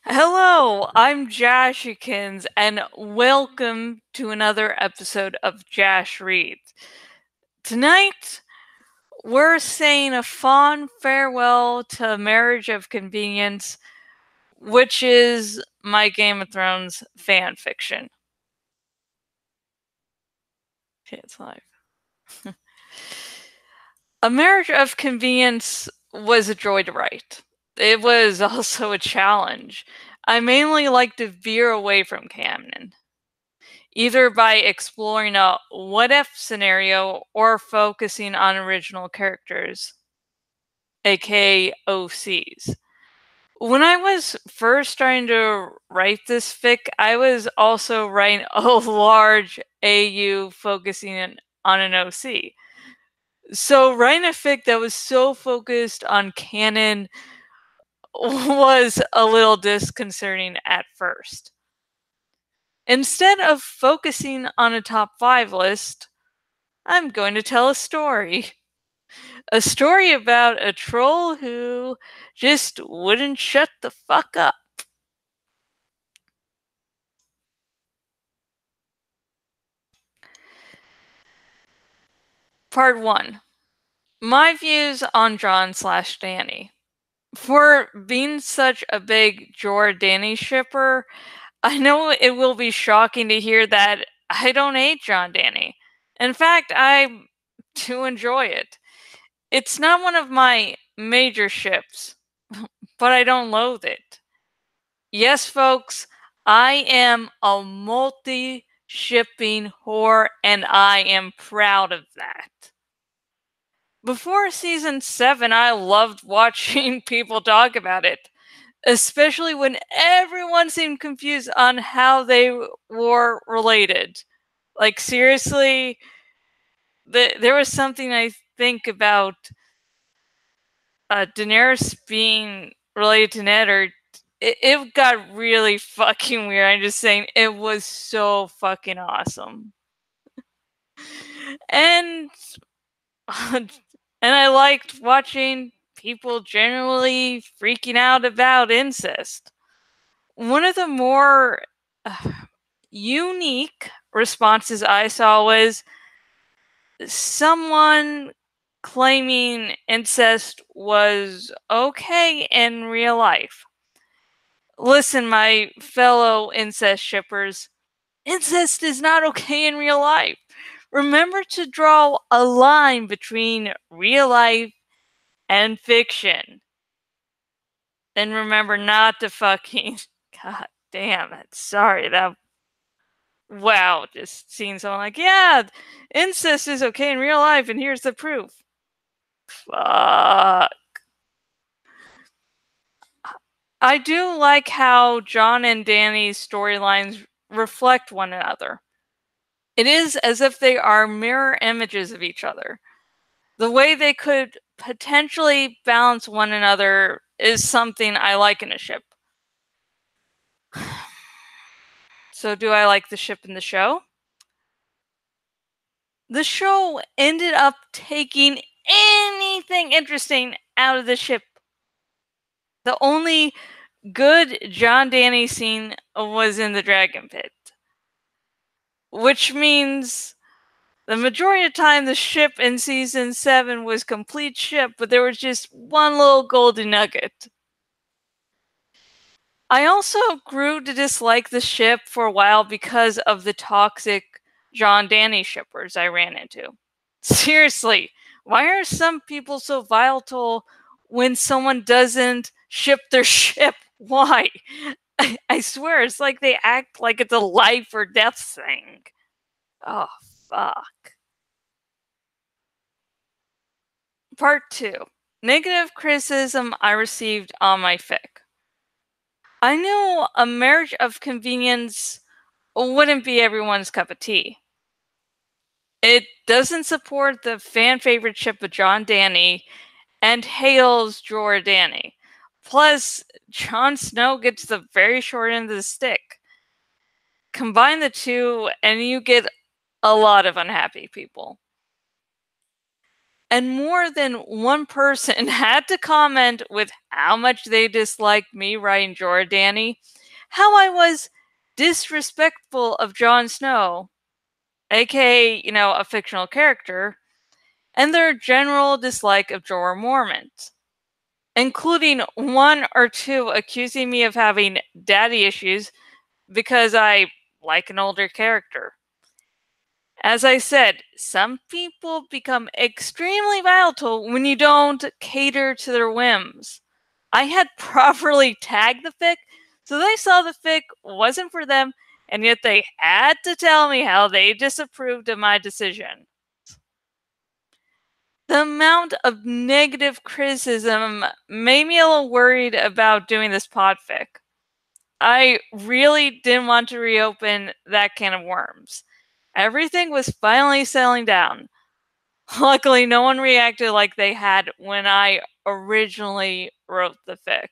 Hello, I'm Jashikins, and welcome to another episode of Jash Reads. Tonight, we're saying a fond farewell to Marriage of Convenience, which is my Game of Thrones fan fiction. Okay, it's live. A Marriage of Convenience was a joy to write. It was also a challenge. I mainly like to veer away from canon, either by exploring a what-if scenario or focusing on original characters, aka OCs. When I was first starting to write this fic, I was also writing a large AU focusing on an OC. So writing a fic that was so focused on canon was a little disconcerting at first. Instead of focusing on a top 5 list, I'm going to tell a story. A story about a troll who just wouldn't shut the fuck up. Part 1. My views on John/Danny. For being such a big Jor-Danny shipper, I know it will be shocking to hear that I don't hate John-Danny. In fact, I do enjoy it. It's not one of my major ships, but I don't loathe it. Yes, folks, I am a multi-shipping whore, and I am proud of that. Before season 7, I loved watching people talk about it, especially when everyone seemed confused on how they were related. Like, seriously, there was something I think about Daenerys being related to Ned, or it got really fucking weird. I'm just saying, it was so fucking awesome. And and I liked watching people generally freaking out about incest. One of the more unique responses I saw was someone claiming incest was okay in real life. Listen, my fellow incest shippers, incest is not okay in real life. Remember to draw a line between real life and fiction. Then remember not to fucking. God damn it. Sorry, that. Wow, just seeing someone like, yeah, incest is okay in real life, and here's the proof. Fuck. I do like how John and Danny's storylines reflect one another. It is as if they are mirror images of each other. The way they could potentially balance one another is something I like in a ship. So, do I like the ship in the show? The show ended up taking anything interesting out of the ship. The only good John Danny scene was in the Dragon Pit, which means the majority of the time the ship in season 7 was complete shit, but there was just one little golden nugget. I also grew to dislike the ship for a while because of the toxic John Danny shippers I ran into. Seriously, why are some people so volatile when someone doesn't ship their ship? Why? I swear, it's like they act like it's a life or death thing. Oh, fuck. Part 2. Negative criticism I received on my fic. I knew a marriage of convenience wouldn't be everyone's cup of tea. It doesn't support the fan favorite ship of John Danny and hails Jorah Danny. Plus, Jon Snow gets the very short end of the stick. Combine the two, and you get a lot of unhappy people. and more than one person had to comment with how much they disliked me writing Jordani, how I was disrespectful of Jon Snow, aka, a fictional character, and their general dislike of Jorah Mormont, including one or two accusing me of having daddy issues because I like an older character. As I said, some people become extremely volatile when you don't cater to their whims. I had properly tagged the fic, so they saw the fic wasn't for them, and yet they had to tell me how they disapproved of my decision. The amount of negative criticism made me a little worried about doing this podfic. I really didn't want to reopen that can of worms. Everything was finally settling down. Luckily, no one reacted like they had when I originally wrote the fic.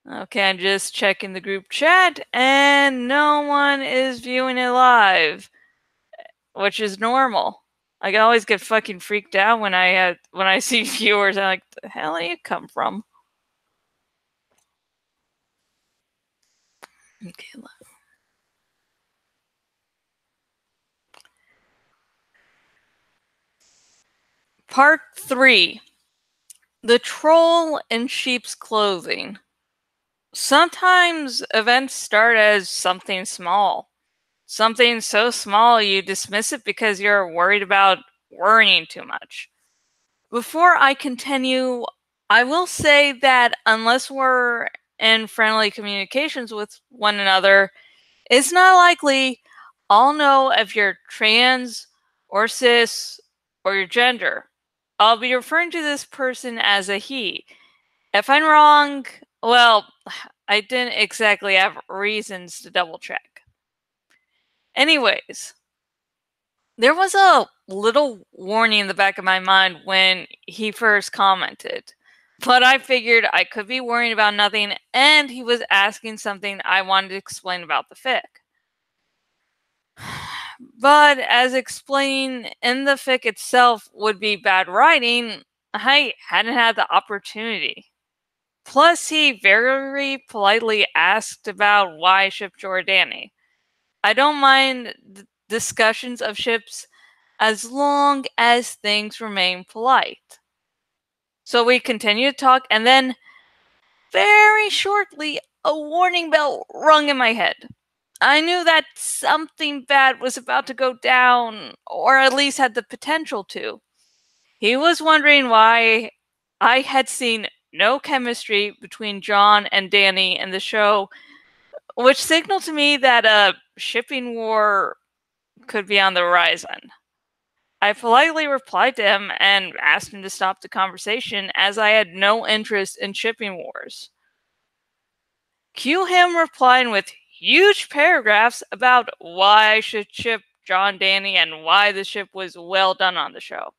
Okay, I'm just checking the group chat, and no one is viewing it live, which is normal. I always get fucking freaked out when I see viewers. I'm like, the hell do you come from? Okay. Part 3. The Troll in Sheep's Clothing. Sometimes events start as something small. Something so small you dismiss it because you're worried about worrying too much. Before I continue, I will say that unless we're in friendly communications with one another, it's not likely I'll know if you're trans or cis or your gender. I'll be referring to this person as a he. If I'm wrong, well, I didn't exactly have reasons to double check. Anyways, there was a little warning in the back of my mind when he first commented, but I figured I could be worrying about nothing, and he was asking something I wanted to explain about the fic. But as explaining in the fic itself would be bad writing, I hadn't had the opportunity. Plus, he very politely asked about why I ship Jordani. I don't mind discussions of ships as long as things remain polite. So we continued to talk, and then, very shortly, a warning bell rung in my head. I knew that something bad was about to go down, or at least had the potential to. He was wondering why I had seen no chemistry between John and Danny in the show, which signaled to me that a shipping war could be on the horizon. I politely replied to him and asked him to stop the conversation, as I had no interest in shipping wars. Cue him replying with huge paragraphs about why I should ship John Danny and why the ship was well done on the show.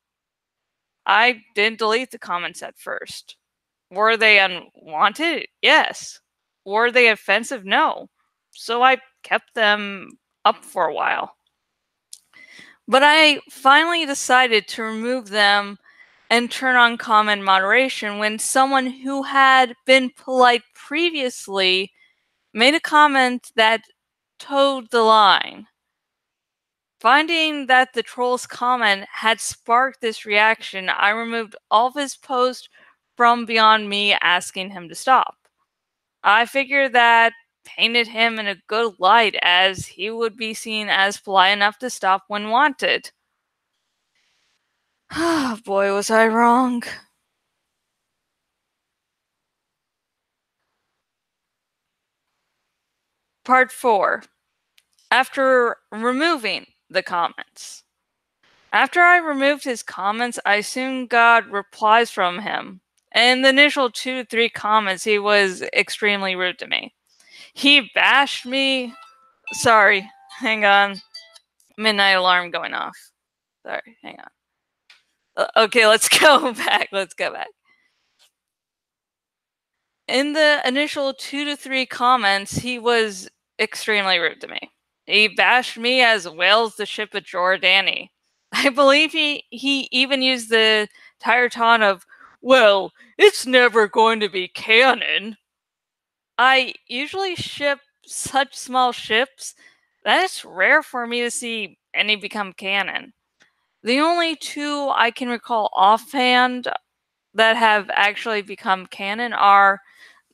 I didn't delete the comments at first. Were they unwanted? Yes. Were they offensive? No. So I kept them up for a while. But I finally decided to remove them and turn on comment moderation when someone who had been polite previously made a comment that towed the line. Finding that the troll's comment had sparked this reaction, I removed all of his posts from beyond me asking him to stop. I figured that painted him in a good light, as he would be seen as polite enough to stop when wanted. Oh boy, was I wrong. Part 4. After removing the comments. After I removed his comments, I soon got replies from him. In the initial 2 to 3 comments, he was extremely rude to me. He bashed me. Sorry, hang on. Midnight alarm going off. Sorry, hang on. Okay, let's go back. Let's go back. In the initial 2 to 3 comments, he was extremely rude to me. He bashed me as well as the ship of Jordani. I believe he even used the entire taunt of, well, it's never going to be canon. I usually ship such small ships that it's rare for me to see any become canon. The only two I can recall offhand that have actually become canon are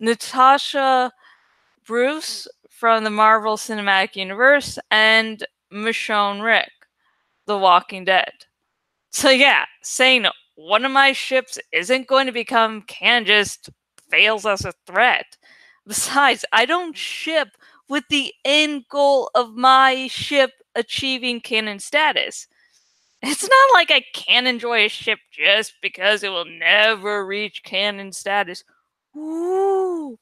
Natasha Bruce from the Marvel Cinematic Universe and Michonne Rick, The Walking Dead. So yeah, saying one of my ships isn't going to become canon just fails as a threat. Besides, I don't ship with the end goal of my ship achieving canon status. It's not like I can't enjoy a ship just because it will never reach canon status. Ooh.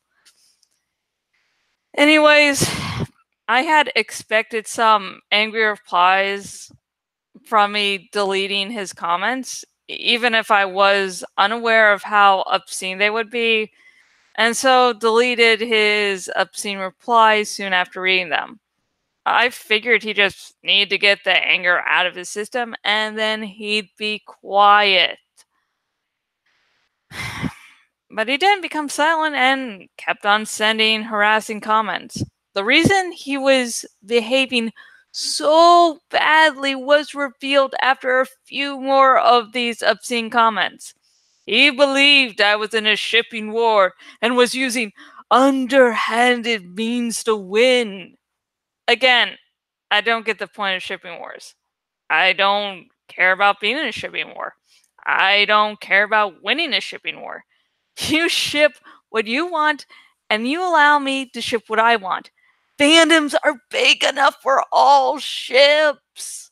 Anyways, I had expected some angry replies from me deleting his comments, even if I was unaware of how obscene they would be, and so deleted his obscene replies soon after reading them. I figured he just needed to get the anger out of his system, and then he'd be quiet. But he didn't become silent and kept on sending harassing comments. The reason he was behaving so badly was revealed after a few more of these obscene comments. He believed I was in a shipping war and was using underhanded means to win. Again, I don't get the point of shipping wars. I don't care about being in a shipping war. I don't care about winning a shipping war. You ship what you want, and you allow me to ship what I want. Fandoms are big enough for all ships.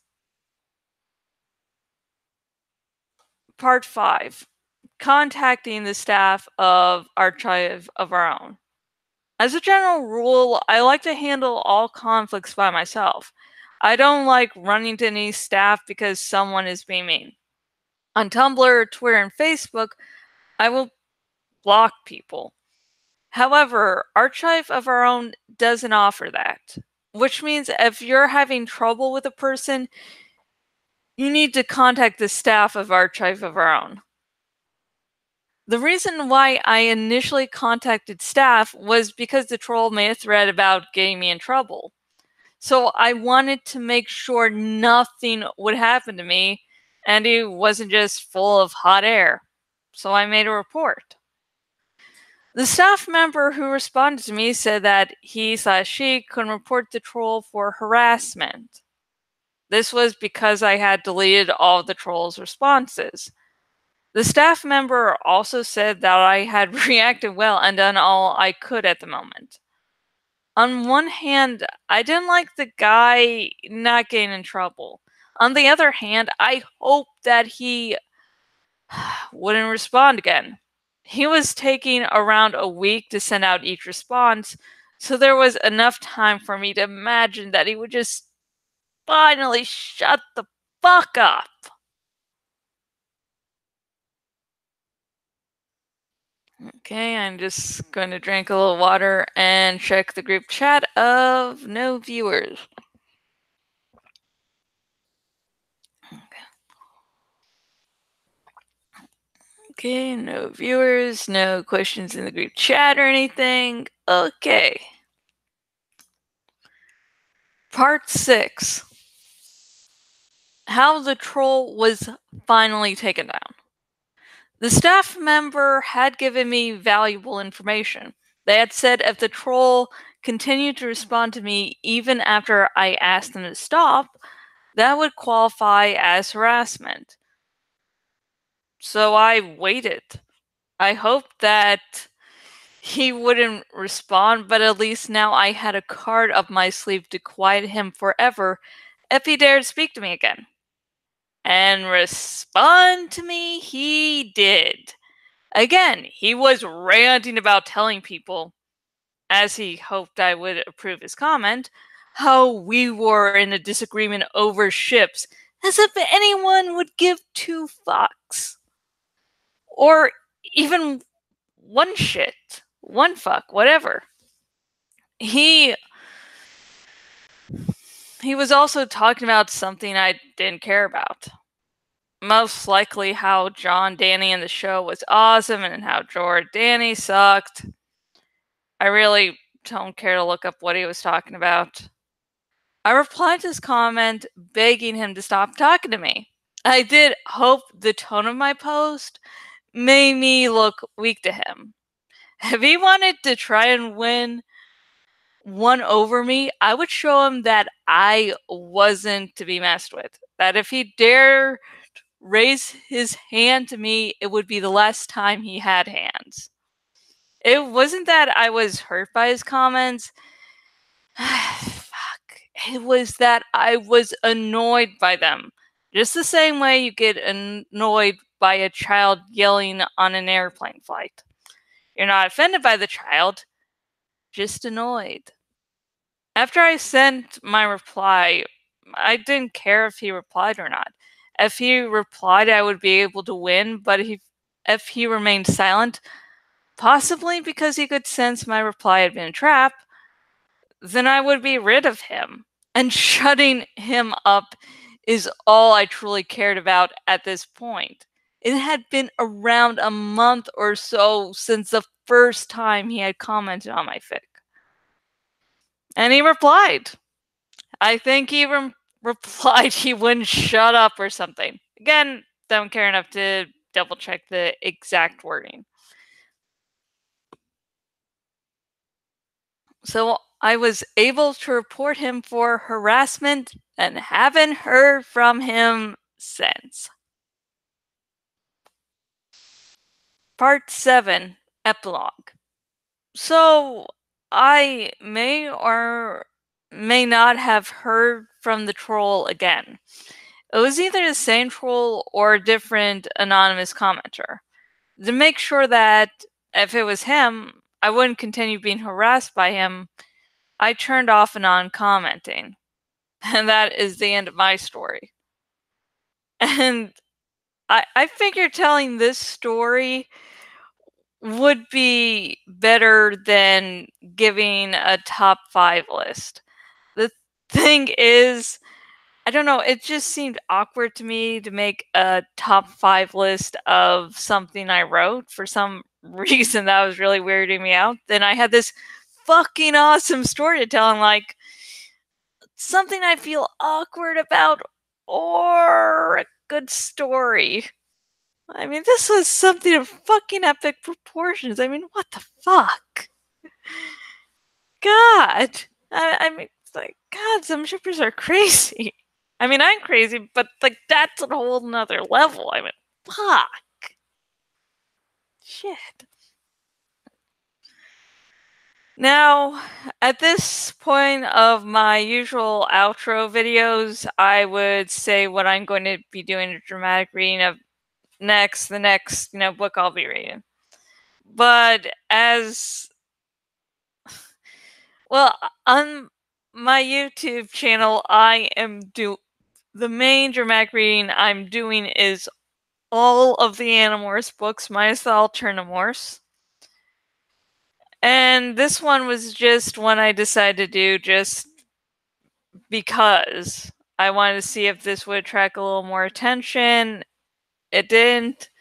Part 5. Contacting the staff of Archive of Our Own. As a general rule, I like to handle all conflicts by myself. I don't like running to any staff because someone is being mean. On Tumblr, Twitter, and Facebook, I will block people. However, Archive of Our Own doesn't offer that, which means if you're having trouble with a person, you need to contact the staff of Archive of Our Own. The reason why I initially contacted staff was because the troll made a thread about getting me in trouble. So I wanted to make sure nothing would happen to me and he wasn't just full of hot air. So I made a report. The staff member who responded to me said that he/she could report the troll for harassment. This was because I had deleted all of the troll's responses. The staff member also said that I had reacted well and done all I could at the moment. On one hand, I didn't like the guy not getting in trouble. On the other hand, I hoped that he wouldn't respond again. He was taking around a week to send out each response, so there was enough time for me to imagine that he would just finally shut the fuck up. Okay, I'm just going to drink a little water and check the group chat of no viewers. Okay, no viewers, no questions in the group chat or anything. Okay. Part 6. How the troll was finally taken down. The staff member had given me valuable information. They had said if the troll continued to respond to me even after I asked them to stop, that would qualify as harassment. So I waited. I hoped that he wouldn't respond, but at least now I had a card up my sleeve to quiet him forever if he dared speak to me again. And respond to me he did. Again, he was ranting about telling people, as he hoped I would approve his comment, how we were in a disagreement over ships, as if anyone would give two fucks. Or even one shit, one fuck, whatever. He He was also talking about something I didn't care about. Most likely how John Danny in the show was awesome and how George Danny sucked. I really don't care to look up what he was talking about. I replied to his comment begging him to stop talking to me. I did hope the tone of my post made me look weak to him. If he wanted to try and one over me, I would show him that I wasn't to be messed with. That if he dare raise his hand to me, it would be the last time he had hands. It wasn't that I was hurt by his comments. Fuck. It was that I was annoyed by them. Just the same way you get annoyed by a child yelling on an airplane flight. You're not offended by the child, just annoyed. After I sent my reply, I didn't care if he replied or not. If he replied, I would be able to win, but if he remained silent, possibly because he could sense my reply had been a trap, then I would be rid of him. And shutting him up is all I truly cared about at this point. It had been around a month or so since the first time he had commented on my fic. And he replied. I think he replied he wouldn't shut up or something. Again, don't care enough to double check the exact wording. So I was able to report him for harassment and haven't heard from him since. Part 7, Epilogue. So I may or may not have heard from the troll again. It was either the same troll or a different anonymous commenter. To make sure that if it was him, I wouldn't continue being harassed by him, I turned off anon commenting. And that is the end of my story. And I figure telling this story would be better than giving a top 5 list. The thing is, I don't know, it just seemed awkward to me to make a top 5 list of something I wrote for some reason that was really weirding me out. Then I had this fucking awesome story to tell, and like, something I feel awkward about or a good story. I mean, this was something of fucking epic proportions. I mean, what the fuck? God. I mean, it's like, God, some shippers are crazy. I mean, I'm crazy, but like, that's a whole nother level. I mean, fuck. Shit. Now, at this point of my usual outro videos, I would say what I'm going to be doing a dramatic reading of the next, book I'll be reading. But well, on my YouTube channel, the main dramatic reading I'm doing is all of the Animorphs books minus the Alternamorphs. And this one was just one I decided to do just because I wanted to see if this would attract a little more attention. It didn't.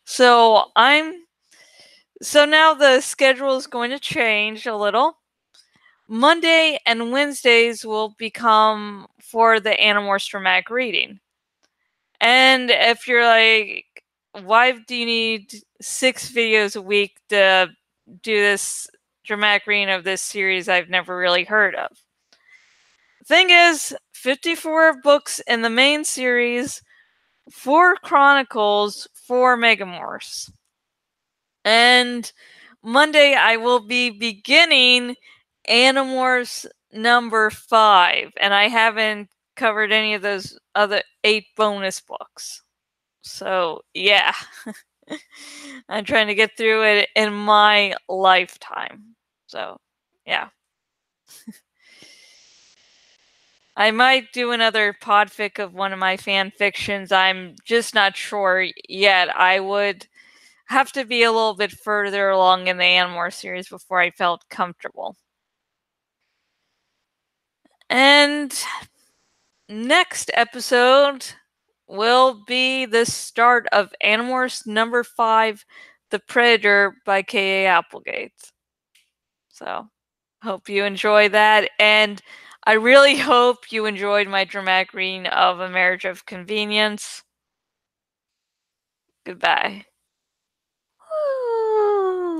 So now the schedule is going to change a little. Monday and Wednesdays will become for the Animorphs dramatic reading. And if you're like, why do you need 6 videos a week to do this dramatic reading of this series I've never really heard of? Thing is, 54 books in the main series, 4 chronicles, 4 megamorphs. And Monday I will be beginning Animorphs number 5, and I haven't covered any of those other 8 bonus books. So, yeah. I'm trying to get through it in my lifetime. So, yeah. I might do another podfic of one of my fan fictions. I'm just not sure yet. I would have to be a little bit further along in the Animorphs series before I felt comfortable. And next episode will be the start of Animorphs number 5, The Predator by K.A. Applegate. So, hope you enjoy that, and I really hope you enjoyed my dramatic reading of A Marriage of Convenience. Goodbye.